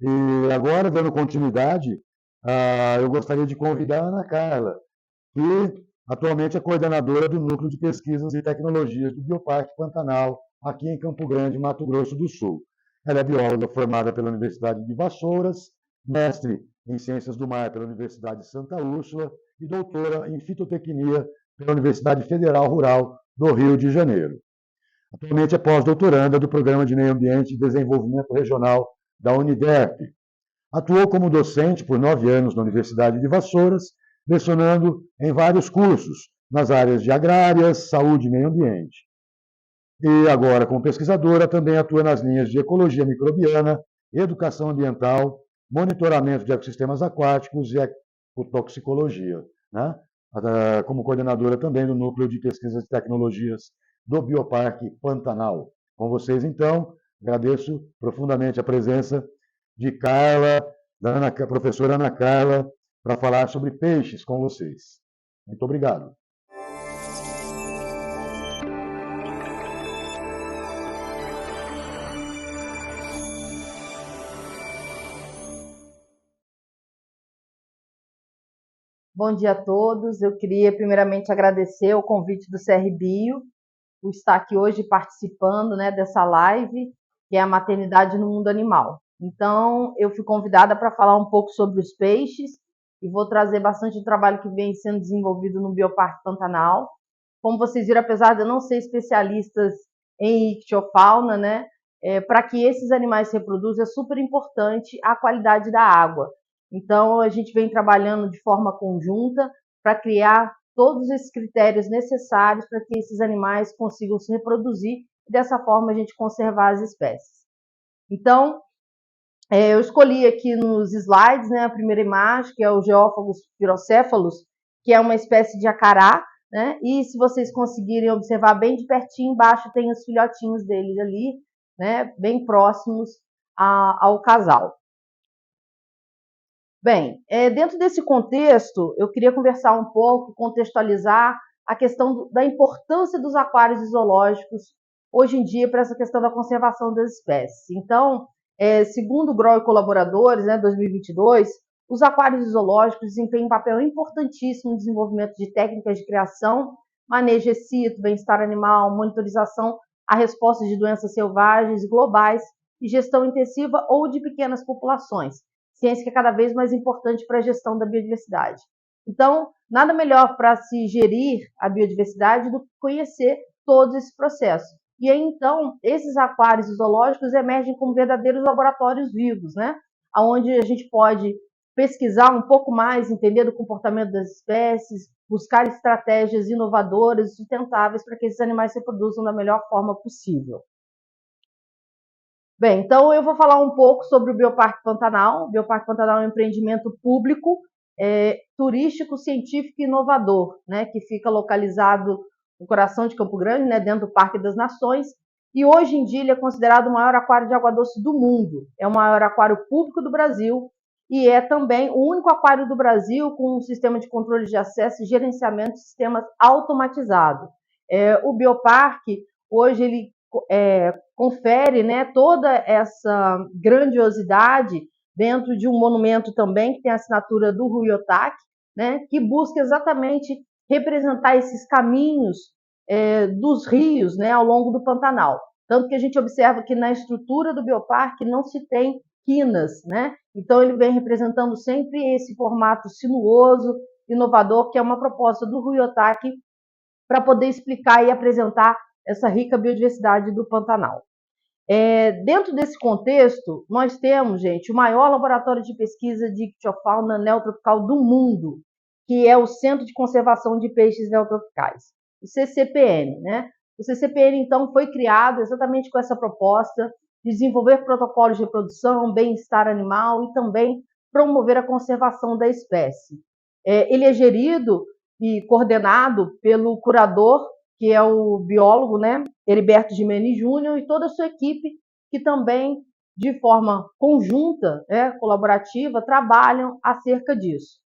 E agora, dando continuidade, eu gostaria de convidar a Ana Carla, que atualmente é coordenadora do Núcleo de Pesquisas e Tecnologias do Bioparque Pantanal, aqui em Campo Grande, Mato Grosso do Sul. Ela é bióloga formada pela Universidade de Vassouras, mestre em Ciências do Mar pela Universidade de Santa Úrsula e doutora em Fitotecnia pela Universidade Federal Rural do Rio de Janeiro. Atualmente é pós-doutoranda do Programa de Meio Ambiente e Desenvolvimento Regional da Uniderp. Atuou como docente por 9 anos na Universidade de Vassouras, lecionando em vários cursos nas áreas de agrárias, saúde e meio ambiente. E agora, como pesquisadora, também atua nas linhas de ecologia microbiana, educação ambiental, monitoramento de ecossistemas aquáticos e ecotoxicologia, né? Como coordenadora também do Núcleo de Pesquisas e Tecnologias do Bioparque Pantanal. Com vocês, então, agradeço profundamente a presença de Carla, da professora Ana Carla, para falar sobre peixes com vocês. Muito obrigado. Bom dia a todos. Eu queria primeiramente agradecer o convite do CRBio por estar aqui hoje participando, né, dessa live, que é a maternidade no mundo animal. Então, eu fui convidada para falar um pouco sobre os peixes e vou trazer bastante o trabalho que vem sendo desenvolvido no Bioparque Pantanal. Como vocês viram, apesar de eu não ser especialista em ictiofauna, né, para que esses animais se reproduzam é super importante a qualidade da água. Então, a gente vem trabalhando de forma conjunta para criar todos esses critérios necessários para que esses animais consigam se reproduzir e, dessa forma, a gente conservar as espécies. Então, eu escolhi aqui nos slides, né, a primeira imagem, que é o Geófagos pirocéfalos, que é uma espécie de acará, né, e se vocês conseguirem observar bem de pertinho, embaixo tem os filhotinhos dele ali, né, bem próximos ao casal. Bem, dentro desse contexto, eu queria conversar um pouco, contextualizar a questão da importância dos aquários zoológicos hoje em dia para essa questão da conservação das espécies. Então, segundo o GRAU e colaboradores, né, 2022, os aquários zoológicos desempenham um papel importantíssimo no desenvolvimento de técnicas de criação, manejo excito, bem-estar animal, monitorização a respostas de doenças selvagens globais e gestão intensiva ou de pequenas populações. Ciência que é cada vez mais importante para a gestão da biodiversidade. Então, nada melhor para se gerir a biodiversidade do que conhecer todos esses processos. E aí, então, esses aquários zoológicos emergem como verdadeiros laboratórios vivos, né? Onde a gente pode pesquisar um pouco mais, entender do comportamento das espécies, buscar estratégias inovadoras e sustentáveis para que esses animais se reproduzam da melhor forma possível. Bem, então eu vou falar um pouco sobre o Bioparque Pantanal. O Bioparque Pantanal é um empreendimento público, turístico, científico e inovador, né, que fica localizado no coração de Campo Grande, né, dentro do Parque das Nações, e hoje em dia ele é considerado o maior aquário de água doce do mundo. É o maior aquário público do Brasil e é também o único aquário do Brasil com um sistema de controle de acesso e gerenciamento de sistemas automatizado. O Bioparque, hoje, ele confere, né, toda essa grandiosidade dentro de um monumento também que tem a assinatura do Rui Otaki, né, que busca exatamente representar esses caminhos dos rios, né, ao longo do Pantanal. Tanto que a gente observa que na estrutura do bioparque não se tem quinas, né? Então ele vem representando sempre esse formato sinuoso, inovador, que é uma proposta do Rui Otaki para poder explicar e apresentar essa rica biodiversidade do Pantanal. Dentro desse contexto, nós temos, gente, o maior laboratório de pesquisa de ictiofauna neotropical do mundo, que é o Centro de Conservação de Peixes Neotropicais, o CCPN, né? O CCPN, então, foi criado exatamente com essa proposta de desenvolver protocolos de reprodução, bem-estar animal e também promover a conservação da espécie. Ele é gerido e coordenado pelo curador, que é o biólogo, né, Heriberto Gimeni Júnior, e toda a sua equipe, que também, de forma conjunta, né, colaborativa, trabalham acerca disso.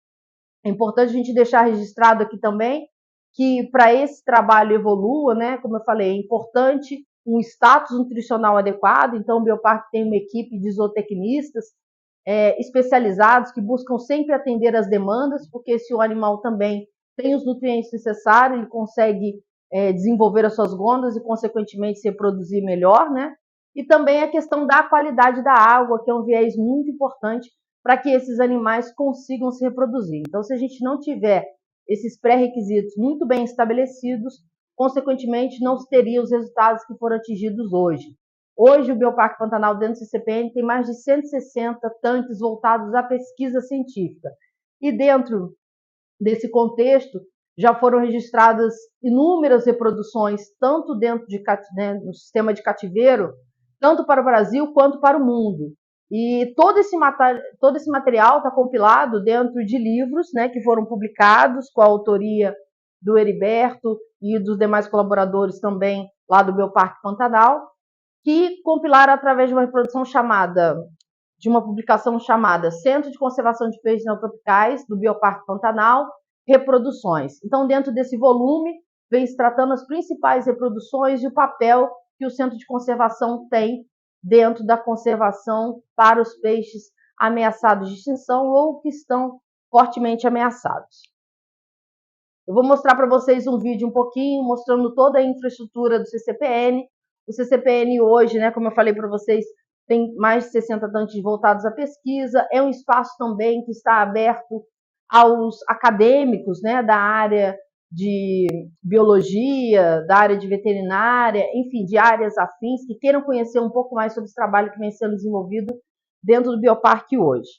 É importante a gente deixar registrado aqui também que, para esse trabalho evolua, né, como eu falei, é importante um status nutricional adequado. Então, o Bioparque tem uma equipe de zootecnistas especializados que buscam sempre atender às demandas, porque se o animal também tem os nutrientes necessários, ele consegue desenvolver as suas gônadas e, consequentemente, se reproduzir melhor, né? E também a questão da qualidade da água, que é um viés muito importante para que esses animais consigam se reproduzir. Então, se a gente não tiver esses pré-requisitos muito bem estabelecidos, consequentemente, não se teria os resultados que foram atingidos hoje. Hoje, o Bioparque Pantanal, dentro do CCPN, tem mais de 160 tanques voltados à pesquisa científica. E dentro desse contexto, já foram registradas inúmeras reproduções, tanto dentro no sistema de cativeiro, tanto para o Brasil quanto para o mundo. E todo esse material está compilado dentro de livros, né, que foram publicados com a autoria do Heriberto e dos demais colaboradores também lá do Bioparque Pantanal, que compilaram através de uma publicação chamada Centro de Conservação de Peixes Neotropicais do Bioparque Pantanal, Reproduções. Então, dentro desse volume, vem se tratando as principais reproduções e o papel que o Centro de Conservação tem dentro da conservação para os peixes ameaçados de extinção ou que estão fortemente ameaçados. Eu vou mostrar para vocês um vídeo um pouquinho, mostrando toda a infraestrutura do CCPN. O CCPN hoje, né, como eu falei para vocês, tem mais de 60 tanques voltados à pesquisa. É um espaço também que está aberto aos acadêmicos, né, da área de biologia, da área de veterinária, enfim, de áreas afins, que queiram conhecer um pouco mais sobre esse trabalho que vem sendo desenvolvido dentro do Bioparque hoje.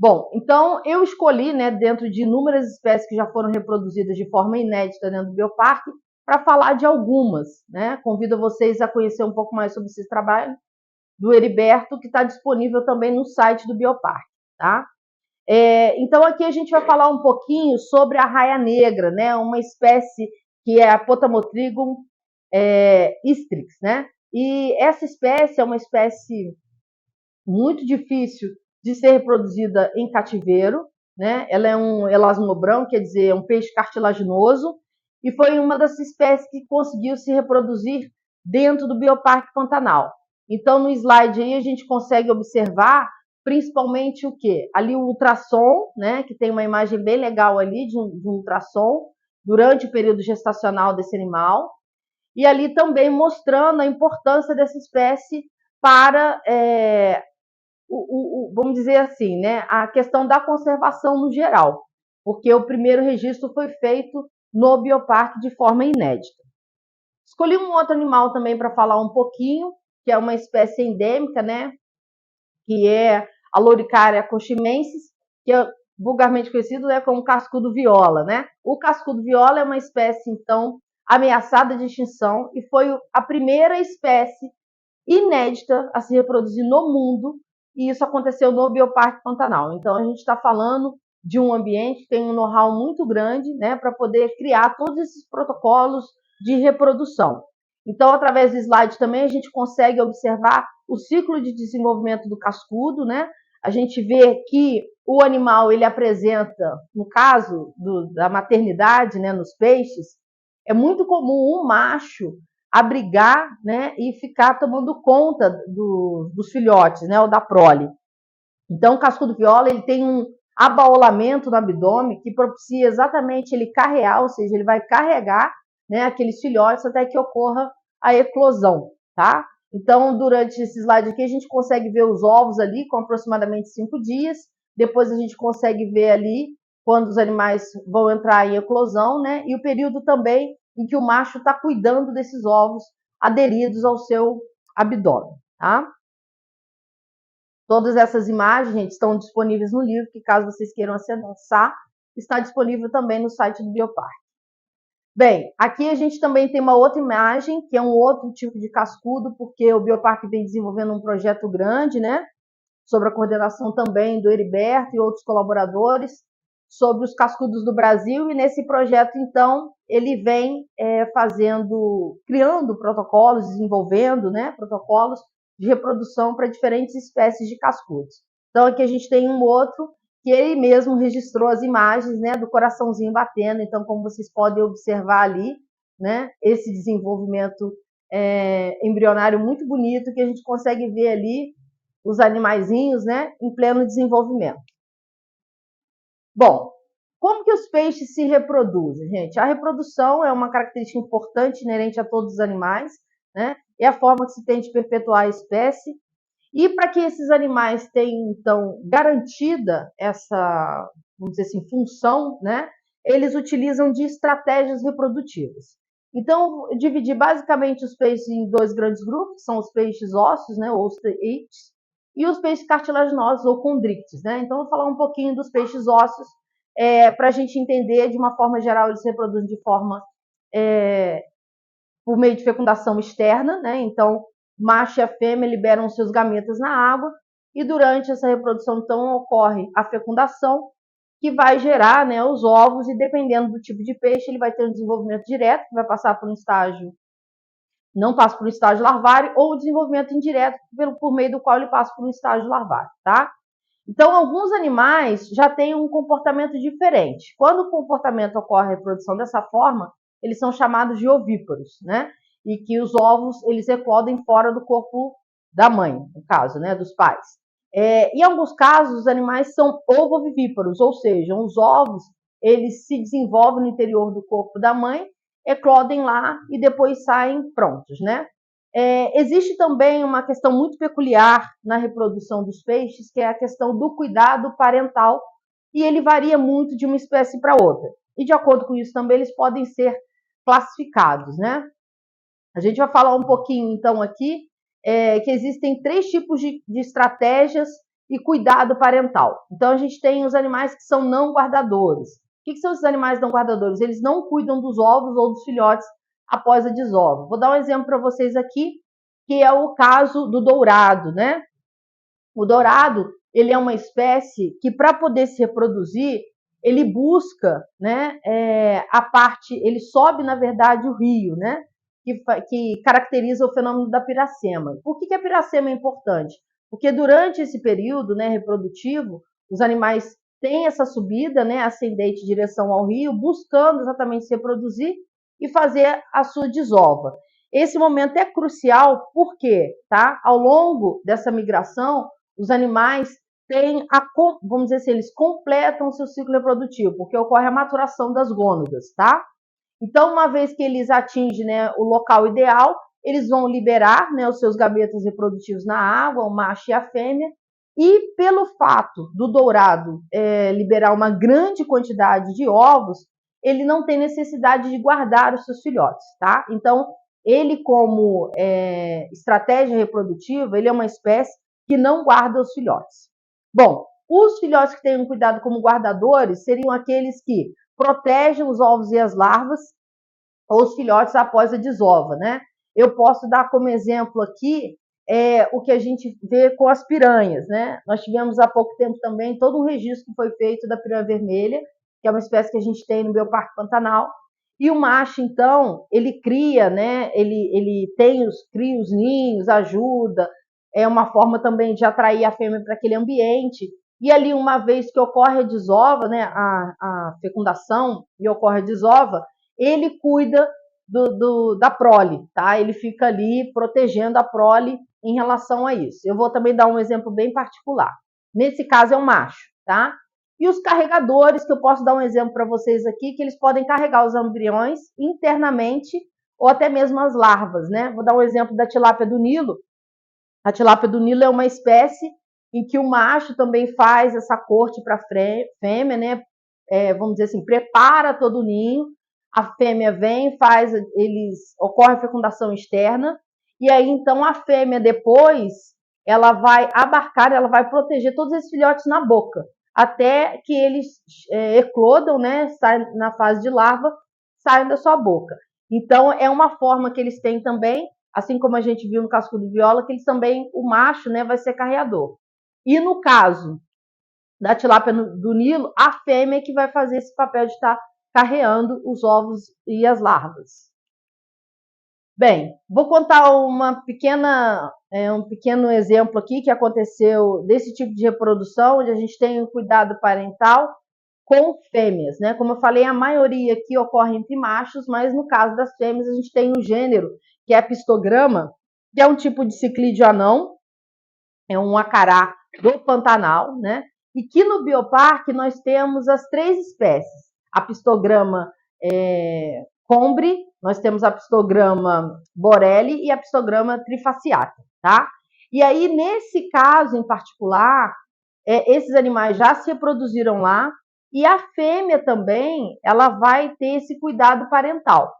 Bom, então eu escolhi, né, dentro de inúmeras espécies que já foram reproduzidas de forma inédita dentro do Bioparque, para falar de algumas, né? Convido vocês a conhecer um pouco mais sobre esse trabalho do Heriberto, que está disponível também no site do Bioparque, tá? Então aqui a gente vai falar um pouquinho sobre a raia negra, né? Uma espécie que é a Potamotrigon istrix, né? E essa espécie é uma espécie muito difícil de ser reproduzida em cativeiro, né? Ela é um elasmobrão, quer dizer, é um peixe cartilaginoso, e foi uma das espécies que conseguiu se reproduzir dentro do Bioparque Pantanal. Então, no slide aí a gente consegue observar principalmente o quê? Ali o ultrassom, né? Que tem uma imagem bem legal ali de um ultrassom durante o período gestacional desse animal, e ali também mostrando a importância dessa espécie para vamos dizer assim, né, a questão da conservação no geral, porque o primeiro registro foi feito no Bioparque de forma inédita. Escolhi um outro animal também para falar um pouquinho, que é uma espécie endêmica, né, que é a Loricaria cochimensis, que é vulgarmente conhecido, né, como cascudo viola, né? O cascudo viola é uma espécie, então, ameaçada de extinção e foi a primeira espécie inédita a se reproduzir no mundo, e isso aconteceu no Bioparque Pantanal. Então, a gente está falando de um ambiente que tem um know-how muito grande, né, para poder criar todos esses protocolos de reprodução. Então, através do slide também, a gente consegue observar o ciclo de desenvolvimento do cascudo, né? A gente vê que o animal, ele apresenta, no caso da maternidade, né, nos peixes, é muito comum um macho abrigar, né, e ficar tomando conta dos filhotes, né, ou da prole. Então, o cascudo viola, ele tem um abaolamento no abdômen que propicia exatamente ele carrear, ou seja, ele vai carregar, né, aqueles filhotes até que ocorra a eclosão, tá? Então, durante esse slide aqui, a gente consegue ver os ovos ali com aproximadamente 5 dias, depois a gente consegue ver ali quando os animais vão entrar em eclosão, né, e o período também em que o macho está cuidando desses ovos aderidos ao seu abdômen, tá? Todas essas imagens, gente, estão disponíveis no livro, que caso vocês queiram acessar, está disponível também no site do Bioparque. Bem, aqui a gente também tem uma outra imagem, que é um outro tipo de cascudo, porque o Bioparque vem desenvolvendo um projeto grande, né, sobre a coordenação também do Heriberto e outros colaboradores, sobre os cascudos do Brasil, e nesse projeto, então, ele vem criando protocolos, desenvolvendo, né, protocolos de reprodução para diferentes espécies de cascudos. Então, aqui a gente tem um outro que ele mesmo registrou as imagens, né, do coraçãozinho batendo. Então, como vocês podem observar ali, né, esse desenvolvimento embrionário muito bonito, que a gente consegue ver ali os animaizinhos, né, em pleno desenvolvimento. Bom, como que os peixes se reproduzem, gente? A reprodução é uma característica importante inerente a todos os animais, né? É a forma que se tem de perpetuar a espécie. E para que esses animais tenham, então, garantida essa, vamos dizer assim, função, né? Eles utilizam de estratégias reprodutivas. Então, eu dividi basicamente os peixes em dois grandes grupos, que são os peixes ósseos, né, osteoites, e os peixes cartilaginosos ou condrictes, né? Então, eu vou falar um pouquinho dos peixes ósseos, para a gente entender, de uma forma geral, eles se reproduzem de forma por meio de fecundação externa, né? Então, macho e a fêmea liberam seus gametas na água, e durante essa reprodução, então, ocorre a fecundação, que vai gerar, né, os ovos, e dependendo do tipo de peixe, ele vai ter um desenvolvimento direto, que vai passar por um estágio, não passa por um estágio larvário, ou desenvolvimento indireto, por meio do qual ele passa por um estágio larvário, tá? Então, alguns animais já têm um comportamento diferente. Quando o comportamento ocorre a reprodução dessa forma, eles são chamados de ovíparos, né? E que os ovos, eles eclodem fora do corpo da mãe, no caso, né, dos pais. Em alguns casos, os animais são ovovivíparos, ou seja, os ovos, eles se desenvolvem no interior do corpo da mãe, eclodem lá e depois saem prontos, né? Existe também uma questão muito peculiar na reprodução dos peixes, que é a questão do cuidado parental, e ele varia muito de uma espécie para outra. E de acordo com isso também eles podem ser classificados, né? A gente vai falar um pouquinho então aqui que existem 3 tipos de estratégias e cuidado parental. Então a gente tem os animais que são não guardadores. O que são esses animais não guardadores? Eles não cuidam dos ovos ou dos filhotes após a desova. Vou dar um exemplo para vocês aqui, que é o caso do dourado, né? O dourado, ele é uma espécie que, para poder se reproduzir, ele busca, né, ele sobe, na verdade, o rio, né, que caracteriza o fenômeno da piracema. Por que a piracema é importante? Porque durante esse período, né, reprodutivo, os animais têm essa subida, né, ascendente em direção ao rio, buscando exatamente se reproduzir e fazer a sua desova. Esse momento é crucial porque, tá, ao longo dessa migração, os animais têm vamos dizer assim, eles completam o seu ciclo reprodutivo, porque ocorre a maturação das gônadas, tá? Então, uma vez que eles atingem, né, o local ideal, eles vão liberar, né, os seus gametas reprodutivos na água, o macho e a fêmea, e pelo fato do dourado liberar uma grande quantidade de ovos, ele não tem necessidade de guardar os seus filhotes, tá? Então, ele como estratégia reprodutiva, ele é uma espécie que não guarda os filhotes. Bom, os filhotes que têm um cuidado como guardadores seriam aqueles que protegem os ovos e as larvas, ou os filhotes após a desova, né? Eu posso dar como exemplo aqui o que a gente vê com as piranhas, né? Nós tivemos há pouco tempo também todo um registro que foi feito da piranha vermelha, que é uma espécie que a gente tem no Bioparque Pantanal, e o macho, então, ele cria, né? Ele cria os ninhos, ajuda, é uma forma também de atrair a fêmea para aquele ambiente. E ali, uma vez que ocorre a desova, né, a fecundação e ocorre a desova, ele cuida da prole, tá? Ele fica ali protegendo a prole em relação a isso. Eu vou também dar um exemplo bem particular. Nesse caso é o macho, tá? E os carregadores, que eu posso dar um exemplo para vocês aqui, que eles podem carregar os embriões internamente ou até mesmo as larvas, né? Vou dar um exemplo da tilápia do Nilo. A tilápia do Nilo é uma espécie em que o macho também faz essa corte para a fêmea, né? Vamos dizer assim, prepara todo o ninho, a fêmea vem, ocorre a fecundação externa, e aí então a fêmea depois, ela vai abarcar, ela vai proteger todos esses filhotes na boca, até que eles eclodam, né, saem na fase de larva, saiam da sua boca. Então, é uma forma que eles têm também, assim como a gente viu no cascudo viola, que eles também, o macho, né, vai ser carreador. E no caso da tilápia do Nilo, a fêmea que vai fazer esse papel de estar carreando os ovos e as larvas. Bem, vou contar um pequeno exemplo aqui que aconteceu desse tipo de reprodução, onde a gente tem um cuidado parental com fêmeas, né? Como eu falei, a maioria aqui ocorre entre machos, mas no caso das fêmeas a gente tem um gênero, que é a pistograma, que é um tipo de ciclídeo anão, é um acará do Pantanal, né? E que no bioparque nós temos as 3 espécies. A pistograma combre, nós temos a pistograma borelli e a pistograma trifaciata, tá? E aí, nesse caso em particular, esses animais já se reproduziram lá, e a fêmea também, ela vai ter esse cuidado parental.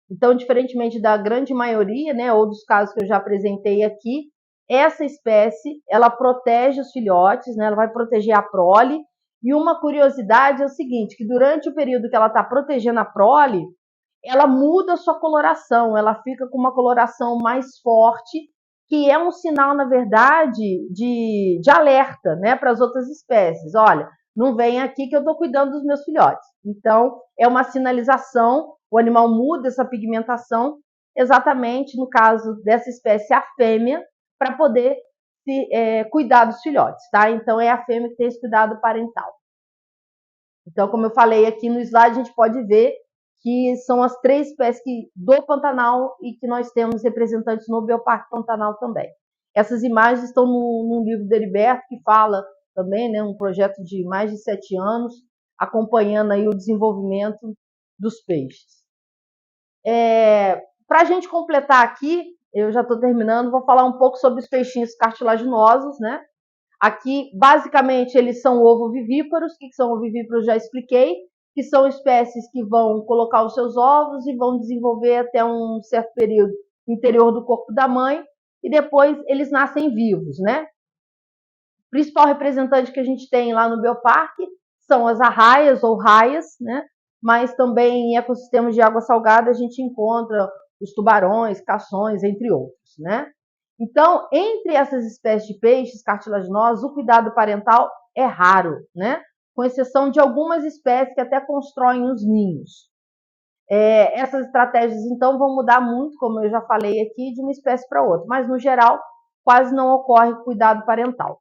Então, diferentemente da grande maioria, né, ou dos casos que eu já apresentei aqui, essa espécie, ela protege os filhotes, né, ela vai proteger a prole, e uma curiosidade é o seguinte, que durante o período que ela está protegendo a prole, ela muda a sua coloração, ela fica com uma coloração mais forte, que é um sinal, na verdade, de alerta, né, para as outras espécies. Olha, não vem aqui que eu estou cuidando dos meus filhotes. Então, é uma sinalização, o animal muda essa pigmentação, exatamente no caso dessa espécie, a fêmea, para poder cuidar dos filhotes, tá? Então, é a fêmea que tem esse cuidado parental. Então, como eu falei aqui no slide, a gente pode ver que são as 3 espécies do Pantanal e que nós temos representantes no Bioparque Pantanal também. Essas imagens estão no livro do Heriberto, que fala também, né, um projeto de mais de 7 anos, acompanhando aí o desenvolvimento dos peixes. Para a gente completar aqui, eu já estou terminando, vou falar um pouco sobre os peixinhos cartilaginosos, né? Aqui, basicamente, eles são ovovivíparos. O que são ovovivíparos? Já expliquei, que são espécies que vão colocar os seus ovos e vão desenvolver até um certo período no interior do corpo da mãe, e depois eles nascem vivos, né? O principal representante que a gente tem lá no Bioparque são as arraias ou raias, né? Mas também em ecossistemas de água salgada a gente encontra os tubarões, cações, entre outros, né? Então, entre essas espécies de peixes cartilaginosos, o cuidado parental é raro, né? Com exceção de algumas espécies que até constroem os ninhos. Essas estratégias, então, vão mudar muito, como eu já falei aqui, de uma espécie para outra, mas, no geral, quase não ocorre cuidado parental.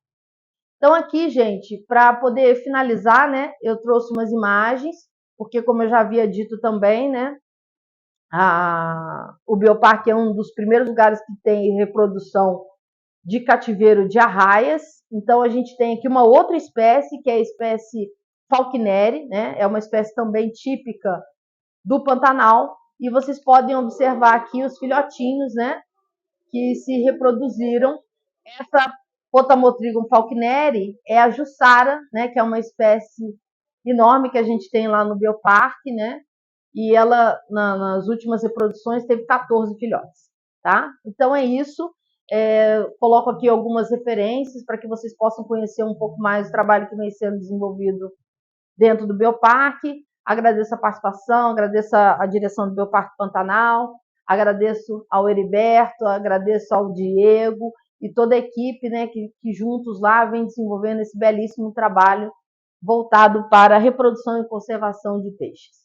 Então, aqui, gente, para poder finalizar, né, eu trouxe umas imagens, porque, como eu já havia dito também, né, o Bioparque é um dos primeiros lugares que tem reprodução de cativeiro de arraias. Então, a gente tem aqui uma outra espécie, que é a espécie Falkneri, né? É uma espécie também típica do Pantanal. E vocês podem observar aqui os filhotinhos, né? Que se reproduziram. Essa Potamotrigon falkneri é a Jussara, né? Que é uma espécie enorme que a gente tem lá no Bioparque, né? E ela, nas últimas reproduções, teve 14 filhotes, tá? Então é isso. Coloco aqui algumas referências para que vocês possam conhecer um pouco mais do trabalho que vem sendo desenvolvido dentro do Bioparque. Agradeço a participação, agradeço a direção do Bioparque Pantanal, agradeço ao Heriberto, agradeço ao Diego e toda a equipe, né, que juntos lá vem desenvolvendo esse belíssimo trabalho voltado para a reprodução e conservação de peixes.